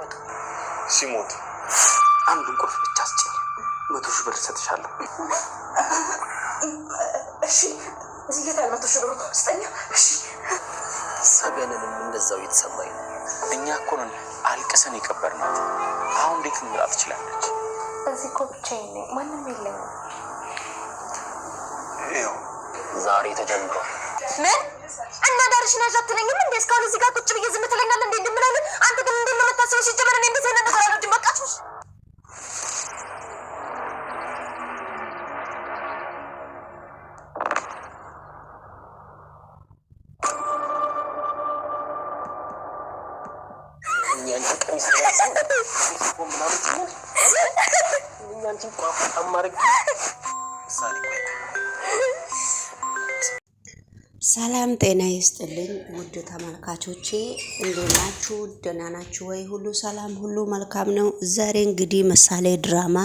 ቢሞት ሲሞት አንዱን ቁልፍ ብቻ አስጭኝ 100 ሺህ ብር ሰጥሻለሁ። እሺ እዚህ ጋር 100 ሺህ ብር ስጠኛ። እሺ ሰገንንም እንደዛው እየተሰማኝ ነው። እኛ እኮ ነን አልቀሰን የቀበርናት። አሁን እንዴት ልምራ ትችላለች? እዚህ እኮ ብቻዬን ነኝ፣ ማንም የለኝም። ይኸው ዛሬ ተጀምሯል። ምን እና ዳርሽ ነሽ አትለኝም እንዴ? እስካሁን እዚህ ጋር ቁጭ ብዬ ዝም ትለኛለህ እንዴ? እንደምናለን አንተ ግን እንዴት ነው የምታስበው? ሲጀመር እኔ እንደዚህ አይነት ነገር አልወድም። በቃችሁ። ሰላም ጤና ይስጥልኝ ውድ ተመልካቾቼ፣ እንዴት ናችሁ? ደህና ናችሁ ወይ? ሁሉ ሰላም፣ ሁሉ መልካም ነው። ዛሬ እንግዲህ ምሳሌ ድራማ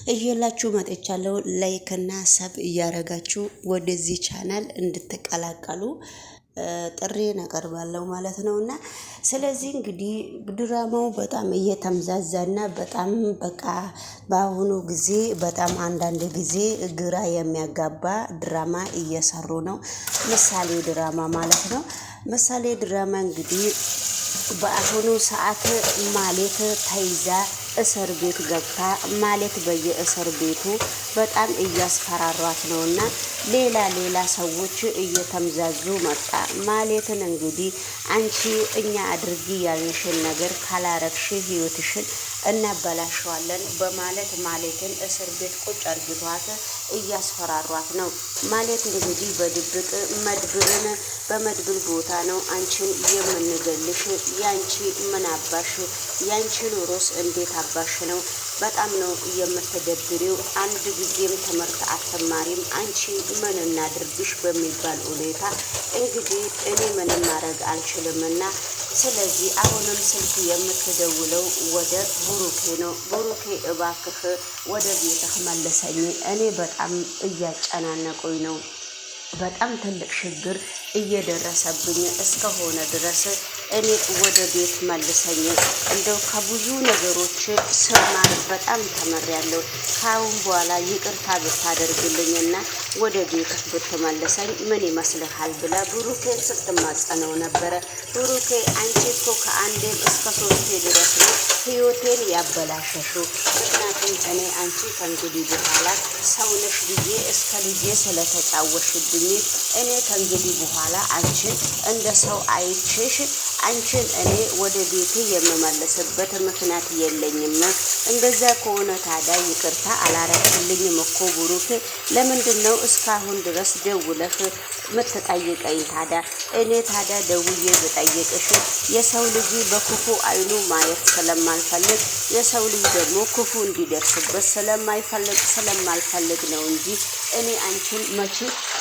እየላችሁ መጥቻለሁ። ላይክ እና ሰብ እያረጋችሁ ወደዚህ ቻናል እንድትቀላቀሉ ጥሪ አቀርባለሁ ማለት ነውና፣ ስለዚህ እንግዲህ ድራማው በጣም እየተምዛዛና በጣም በቃ በአሁኑ ጊዜ በጣም አንዳንድ ጊዜ ግራ የሚያጋባ ድራማ እየሰሩ ነው። ምሳሌ ድራማ ማለት ነው። ምሳሌ ድራማ እንግዲህ በአሁኑ ሰዓት ማሌት ተይዛ እስር ቤት ገብታ ማለት በየእስር ቤቱ በጣም እያስፈራሯት ነውና ሌላ ሰዎች እየተምዛዙ መጣ። ማለትን እንግዲህ አንቺ እኛ አድርጊ ያልንሽን ነገር ካላረግሽ ህይወትሽን እናበላሸዋለን በማለት ማለትን እስር ቤት ቁጭ አርግቷት እያስፈራሯት ነው። ማለት እንግዲህ በድብቅ መድብርን በመድብል ቦታ ነው አንቺን የምንገልሽ። ያንቺ ምን አባሽ? ያንቺ ኑሮስ እንዴት አባሽ ነው? በጣም ነው የምትደብሪው። አንድ ጊዜም ትምህርት አትማሪም። አንቺ ምን እናድርግሽ በሚባል ሁኔታ እንግዲህ እኔ ምንም ማድረግ አልችልምና ስለዚህ አሁንም ስልክ የምትደውለው ወደ ቡሩኬ ነው። ቡሩኬ እባክህ ወደ ቤትህ መልሰኝ፣ እኔ በጣም እያጨናነቁኝ ነው። በጣም ትልቅ ችግር እየደረሰብኝ እስከሆነ ድረስ እኔ ወደ ቤት መልሰኝ። እንደው ከብዙ ነገሮች ስማር በጣም ተመሪያለሁ። ካሁን በኋላ ይቅርታ ብታደርግልኝና ወደ ቤት ብትመልሰኝ ምን ይመስልሃል ብላ ብሩኬን ስትማጸነው ነበረ። ብሩኬ አንቺ እኮ ከአንዴም እስከ 3 ድረስ ነው ህይወቴን ያበላሸሽው። ምክንያቱም እኔ አንቺ ከእንግዲህ በኋላ ሰውነሽ ብዬ እስከ ልጄ ስለተጫወሽብኝ እኔ ከእንግዲህ በኋላ አንቺን እንደ ሰው አይቼሽ አንቺን እኔ ወደ ቤቴ የምመለስበት ምክንያት የለኝም። እንደዛ ከሆነ ታዲያ ይቅርታ አላረክልኝም እኮ ብሩኬ፣ ለምንድን ነው እስካሁን ድረስ ደውለህ ምትጠይቀኝ? ታዲያ እኔ ታዲያ ደውዬ ብጠይቅሽ የሰው ልጅ በክፉ አይኑ ማየት ስለማልፈልግ የሰው ልጅ ደግሞ ክፉ እንዲደርስበት ስለማልፈልግ ነው እንጂ እኔ አንቺን መቼ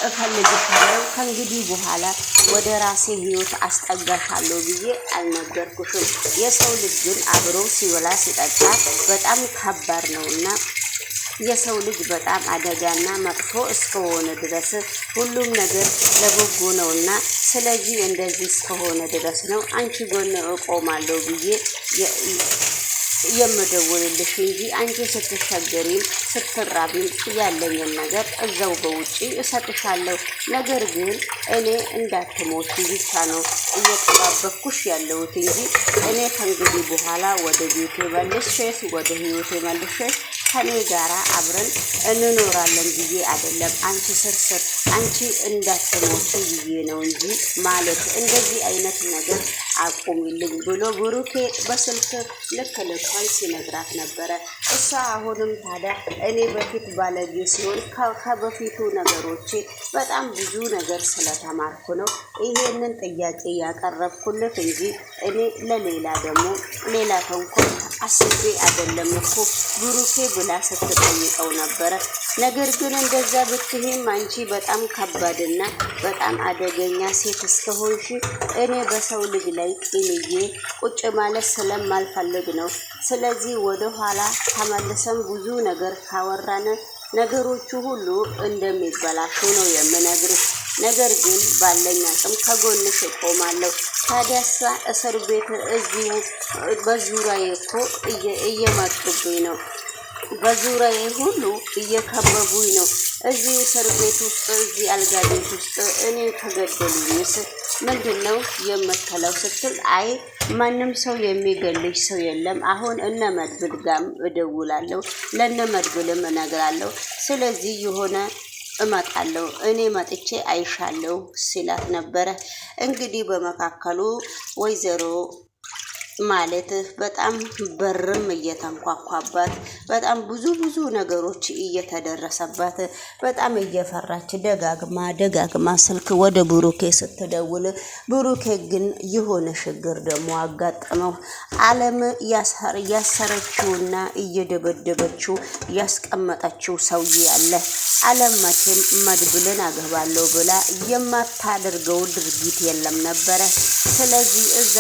እፈልግሻለሁ ከእንግዲህ በኋላ ወደ ራሴ ህይወት አስጠጋሻለሁ ብዬ አልነገርኩሽም። የሰው ልጅ ግን አብሮ ሲበላ ሲጠጣ በጣም ከባድ ነውና የሰው ልጅ በጣም አደጋና መጥፎ እስከሆነ ድረስ ሁሉም ነገር ለበጎ ነውና ስለዚህ እንደዚህ እስከሆነ ድረስ ነው አንቺ ጎን እቆማለሁ ብዬ የምደውልልሽ እንጂ አንቺ ስትሸገሪም ስትራቢም ያለኝን ነገር እዛው በውጪ እሰጥሻለሁ። ነገር ግን እኔ እንዳትሞቺ ብቻ ነው እየተባበኩሽ ያለሁት እንጂ እኔ ከእንግዲህ በኋላ ወደ ቤቴ መልሼሽ ወደ ህይወቴ መልሼሽ ከኔ ጋራ አብረን እንኖራለን ብዬ አይደለም። አንቺ ስርስር አንቺ እንዳትሞቺ ብዬ ነው እንጂ ማለት እንደዚህ አይነት ነገር አቁሚልኝ ብሎ ብሩኬ በስልክ ልኳን ሲነግራት ነበረ። እሷ አሁንም ታዲያ እኔ በፊት ባለጌ ሲሆን ከበፊቱ ነገሮቼ በጣም ብዙ ነገር ስለተማርኩ ነው ይሄንን ጥያቄ ያቀረብኩለት እንጂ እኔ ለሌላ ደግሞ ሌላ ተንኮል አስቤ አይደለም እኮ ብሩኬ ብላ ስትጠይቀው ነበረ። ነገር ግን እንደዛ ብትሄም አንቺ በጣም ከባድና በጣም አደገኛ ሴት እስከሆንሽ እኔ በሰው ልጅ ላይ ቂልዬ ቁጭ ማለት ስለማልፈልግ ነው። ስለዚህ ወደ ኋላ ተመልሰን ብዙ ነገር ካወራን ነገሮቹ ሁሉ እንደሚበላሹ ነው የምነግርሽ። ነገር ግን ባለኝ አቅም ከጎንሽ እቆማለሁ። ታዲያሳ እስር ቤት እዚሁ በዙሪያዬ እኮ እየመጡብኝ ነው። በዙሪያዬ ሁሉ እየከበቡኝ ነው። እዚህ እስር ቤት ውስጥ እዚህ አልጋ ቤት ውስጥ እኔ ከገደሉኝስ ምንድን ነው የምትለው ስትል፣ አይ ማንም ሰው የሚገልሽ ሰው የለም። አሁን እነ መድብል ጋም እደውላለሁ፣ ለነ መድብልም እነግራለሁ። ስለዚህ የሆነ እመጣለሁ፣ እኔ መጥቼ አይሻለሁ ሲላት ነበረ። እንግዲህ በመካከሉ ወይዘሮ ማለት በጣም በርም እየተንኳኳባት በጣም ብዙ ነገሮች እየተደረሰባት በጣም እየፈራች ደጋግማ ስልክ ወደ ብሩኬ ስትደውል፣ ብሩኬ ግን የሆነ ችግር ደግሞ አጋጠመው። አለም ያሰረችውና እየደበደበችው ያስቀመጠችው ሰውዬ አለ። አለም መቼም መድብልን አገባለሁ ብላ የማታደርገው ድርጊት የለም ነበረ። ስለዚህ እዛ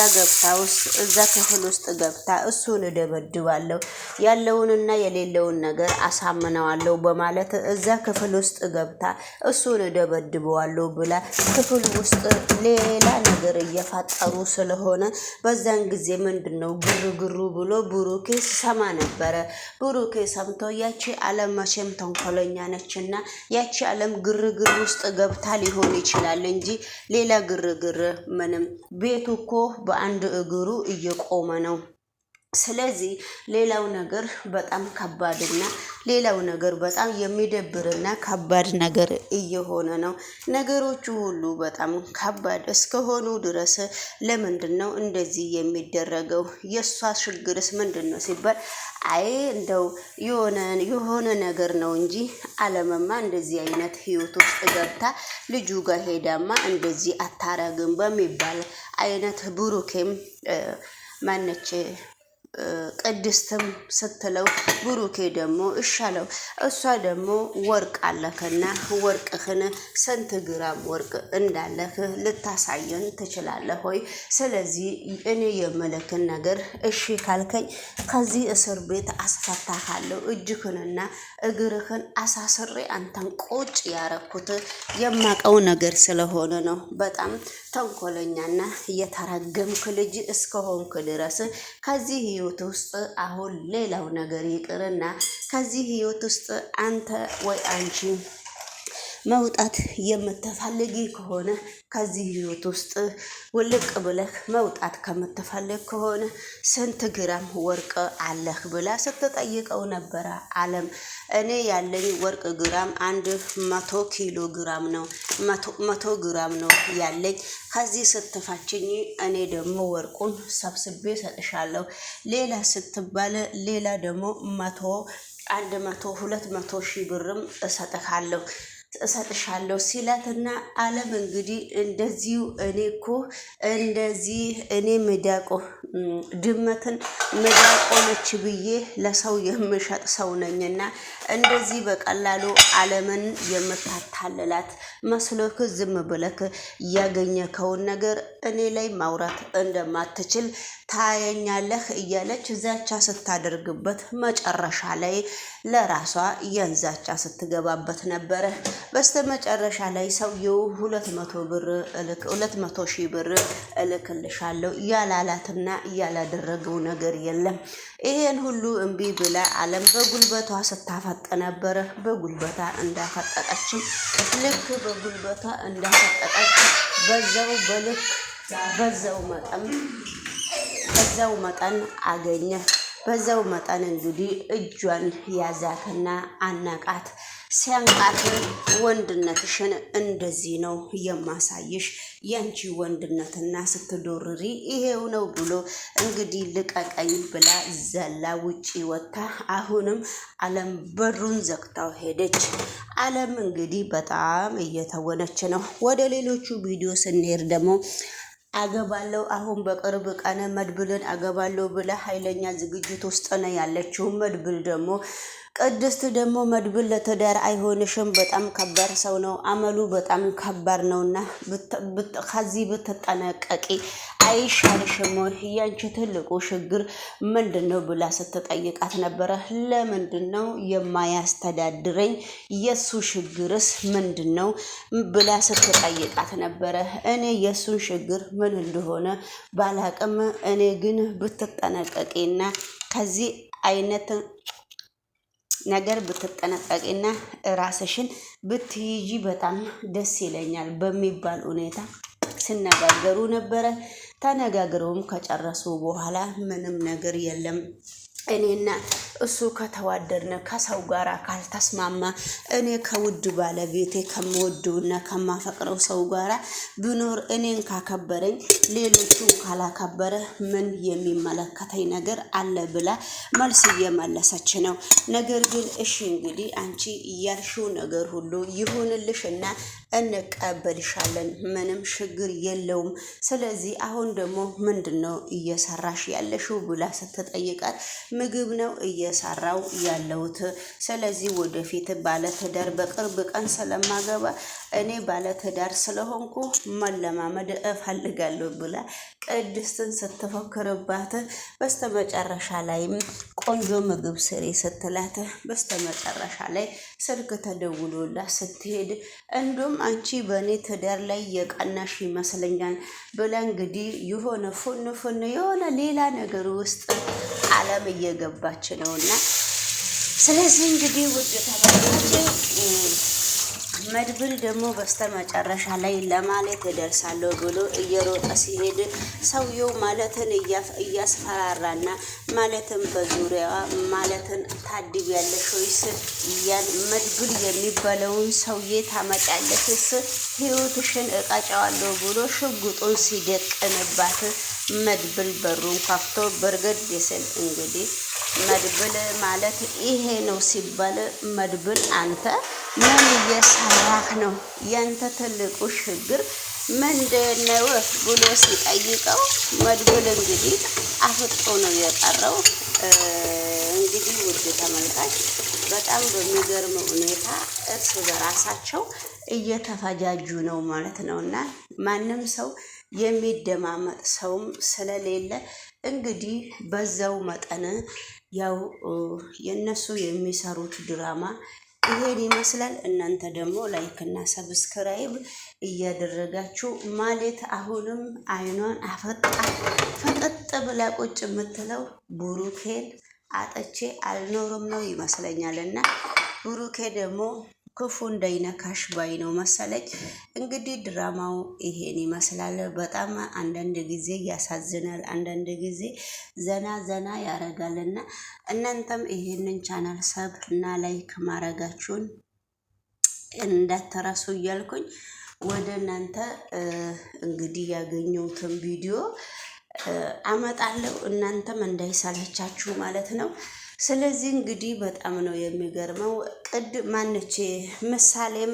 ክፍል ውስጥ ገብታ እሱን እደበድባለሁ፣ ያለውንና የሌለውን ነገር አሳምነዋለሁ በማለት እዛ ክፍል ውስጥ ገብታ እሱን እደበድበዋለሁ ብላ ክፍል ውስጥ ሌላ ነገር እየፈጠሩ ስለሆነ በዛን ጊዜ ምንድነው ግርግሩ ብሎ ብሩኬ ሲሰማ ነበረ። ብሩኬ ሰምቶ ያቺ አለም መቼም ተንኮለኛ ነችና ያቺ አለም ግርግር ውስጥ ገብታ ሊሆን ይችላል እንጂ ሌላ ግርግር ምንም፣ ቤቱ እኮ በአንድ እግሩ እየቆመ ነው። ስለዚህ ሌላው ነገር በጣም ከባድና ሌላው ነገር በጣም የሚደብርና ከባድ ነገር እየሆነ ነው። ነገሮቹ ሁሉ በጣም ከባድ እስከሆኑ ድረስ ለምንድን ነው እንደዚህ የሚደረገው? የእሷ ችግርስ ምንድን ነው ሲባል፣ አይ እንደው የሆነ ነገር ነው እንጂ አለምማ እንደዚህ አይነት ህይወት ውስጥ ገብታ ልጁ ጋር ሄዳማ እንደዚህ አታረግም በሚባል አይነት ብሩኬም ማነች ቅድስትም ስትለው፣ ብሩኬ ደግሞ እሻለው። እሷ ደግሞ ወርቅ አለክና ወርቅህን ስንት ግራም ወርቅ እንዳለህ ልታሳየን ትችላለህ ሆይ? ስለዚህ እኔ የመለክን ነገር እሺ ካልከኝ ከዚህ እስር ቤት አስፈታሃለሁ። እጅህንና እግርህን አሳስሬ አንተን ቁጭ ያረኩት የማቀው ነገር ስለሆነ ነው። በጣም ተንኮለኛና የተረገምክ ልጅ እስከሆንክ ድረስ ከዚህ ህይወት ውስጥ አሁን ሌላው ነገር ይቅርና ከዚህ ህይወት ውስጥ አንተ ወይ አንቺ መውጣት የምትፈልጊ ከሆነ ከዚህ ህይወት ውስጥ ውልቅ ብለህ መውጣት ከምትፈልግ ከሆነ ስንት ግራም ወርቅ አለህ ብላ ስትጠይቀው ነበረ። አለም እኔ ያለኝ ወርቅ ግራም 100 ኪሎ ግራም ነው 100 ግራም ነው ያለኝ። ከዚህ ስትፋችኝ እኔ ደግሞ ወርቁን ሰብስቤ ሰጥሻለሁ። ሌላ ስትባል ሌላ ደግሞ 100 200 ሺህ ብርም እሰጥሻለሁ ሲላትና አለም እንግዲህ እንደዚሁ እኔ ሚዳቆ ድመትን ሚዳቆ ነች ብዬ ለሰው የምሸጥ ሰው ነኝና እንደዚህ በቀላሉ አለምን የምታታልላት መስሎክ ዝም ብለክ ያገኘከውን ነገር እኔ ላይ ማውራት እንደማትችል ታየኛለህ እያለች ዛቻ ስታደርግበት መጨረሻ ላይ ለራሷ የንዛቻ ስትገባበት ነበረ። በስተመጨረሻ ላይ ሰውየው 200 ሺህ ብር እልክልሻለሁ ያላላትና ያላደረገው ነገር የለም። ይሄን ሁሉ እምቢ ብላ አለም በጉልበቷ ስታፈጥ ነበረ። በጉልበቷ እንዳፈጠጠችም ልክ በጉልበቷ እንዳፈጠጠች በዛው መጠን አገኘ። በዛው መጠን እንግዲህ እጇን ያዛትና አነቃት። ሲያንቃት ወንድነትሽን እንደዚህ ነው የማሳይሽ፣ ያንቺ ወንድነትና ስትዶርሪ ይሄው ነው ብሎ እንግዲህ ልቀቀኝ ብላ ዘላ ውጪ ወጥታ አሁንም አለም በሩን ዘግታው ሄደች። አለም እንግዲህ በጣም እየተወነች ነው። ወደ ሌሎቹ ቪዲዮ ስንሄድ ደግሞ አገባለሁ አሁን በቅርብ ቀን መድብልን አገባለሁ ብላ ኃይለኛ ዝግጅት ውስጥ ነው ያለችው። መድብል ደግሞ ቅድስት ደግሞ መድብል ለትዳር አይሆንሽም፣ በጣም ከባድ ሰው ነው፣ አመሉ በጣም ከባድ ነውና ከዚህ ብትጠነቀቂ አይሻልሽም ወይ? ያንቺ ትልቁ ችግር ምንድነው ብላ ስትጠይቃት ነበረ። ለምንድነው የማያስተዳድረኝ? የሱ ችግርስ ምንድነው ብላ ስትጠይቃት ነበረ። እኔ የሱን ችግር ምን እንደሆነ ባላቅም፣ እኔ ግን ብትጠነቀቂና ከዚህ አይነት ነገር ብትጠነቀቂና ራስሽን ብትይጂ በጣም ደስ ይለኛል በሚባል ሁኔታ ሲነጋገሩ ነበረ። ተነጋግረውም ከጨረሱ በኋላ ምንም ነገር የለም እኔና እሱ ከተዋደድን ከሰው ጋር ካልተስማማ እኔ ከውድ ባለቤቴ ከምወደውና ከማፈቅረው ሰው ጋር ብኖር እኔን ካከበረኝ ሌሎቹ ካላከበረ ምን የሚመለከተኝ ነገር አለ ብላ መልስ እየመለሰች ነው። ነገር ግን እሺ እንግዲህ አንቺ እያልሽው ነገር ሁሉ ይሁንልሽና እንቀበልሻለን፣ ምንም ችግር የለውም። ስለዚህ አሁን ደግሞ ምንድነው እየሰራሽ ያለሽው ብላ ስትጠይቃት ምግብ ነው እየሰራው ያለሁት። ስለዚህ ወደፊት ባለትዳር በቅርብ ቀን ስለማገባ እኔ ባለትዳር ስለሆንኩ መለማመድ እፈልጋለሁ ብላ ቅድስትን ስትፎክርባት፣ በስተመጨረሻ ላይም ቆንጆ ምግብ ስሪ ስትላት፣ በስተመጨረሻ ላይ ስልክ ተደውሎላት ስትሄድ እንዲሁም አንቺ በእኔ ትዳር ላይ የቀናሽ ይመስለኛል ብላ እንግዲህ የሆነ ፉን የሆነ ሌላ ነገር ውስጥ ዓለም እየገባች ነውና፣ ስለዚህ እንግዲህ ውድ ተመልካቾች መድብል ደግሞ በስተመጨረሻ ላይ ለማለት እደርሳለሁ ብሎ እየሮጠ ሲሄድ ሰውየው ማለትን እያስፈራራና ማለትን በዙሪያዋ ማለትን ታድብ ያለሽ ወይስ ያን መድብል የሚባለውን ሰውዬ ታመጫለሽስ? ህይወትሽን እቀጫዋለሁ ብሎ ሽጉጡን ሲደቅንባት መድብል በሩን ከፍቶ በርገድ ሲል እንግዲህ መድብል ማለት ይሄ ነው ሲባል፣ መድብል አንተ ምን እየሰራህ ነው? ያንተ ትልቁ ችግር ምንድነው ብሎ ሲጠይቀው መድብል እንግዲህ አፍጦ ነው የቀረው። እንግዲህ ውድ ተመልካች በጣም በሚገርም ሁኔታ እርስ በራሳቸው እየተፈጃጁ ነው ማለት ነውና ማንም ሰው የሚደማመጥ ሰውም ስለሌለ እንግዲህ በዛው መጠን ያው የነሱ የሚሰሩት ድራማ ይሄን ይመስላል። እናንተ ደግሞ ላይክ እና ሰብስክራይብ እያደረጋችሁ ማለት አሁንም አይኗን ፈጠጥ ብላ ቁጭ የምትለው ብሩኬን አጥቼ አልኖርም ነው ይመስለኛልና ብሩኬ ደግሞ ክፉ እንዳይነካሽ ባይ ነው መሰለኝ። እንግዲህ ድራማው ይሄን ይመስላል። በጣም አንዳንድ ጊዜ ያሳዝናል፣ አንዳንድ ጊዜ ዘና ያረጋልና እናንተም ይሄንን ቻናል ሰብ እና ላይክ ማረጋችሁን እንዳትረሱ እያልኩኝ ወደ እናንተ እንግዲህ ያገኘሁትን ቪዲዮ አመጣለሁ፣ እናንተም እንዳይሰለቻችሁ ማለት ነው። ስለዚህ እንግዲህ በጣም ነው የሚገርመው። ማነች ምሳሌም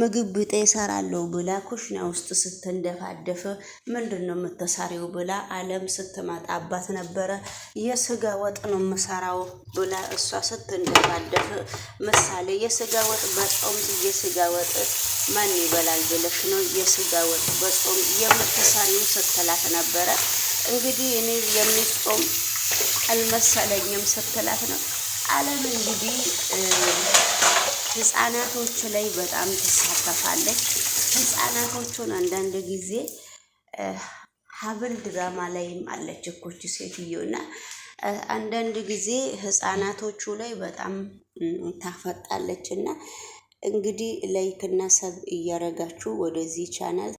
ምግብ ብጤ እሰራለሁ ብላ ኩሽና ውስጥ ስትንደፋደፍ ምንድን ነው የምትሰሪው ብላ አለም ስትመጣባት ነበረ። የስጋ ወጥ ነው የምሰራው ብላ እሷ ስትንደፋደፍ ምሳሌ የስጋ ወጥ በጾም የስጋ ወጥ ማን ይበላል ብለሽ ነው የስጋ ወጥ በጾም የምትሰሪው ስትላት ነበረ። እንግዲህ እኔ የሚጾም አልመሰለኝም ስትላት ነው። አለም እንግዲህ ህፃናቶች ላይ በጣም ትሳተፋለች። ህፃናቶቹን አንዳንድ ጊዜ ሀብል ድራማ ላይም አለች እኮች ሴትዮና አንዳንድ ጊዜ ህፃናቶቹ ላይ በጣም ታፈጣለች። እና እንግዲህ ላይክ እና ሰብ እያረጋችሁ ወደዚህ ቻናል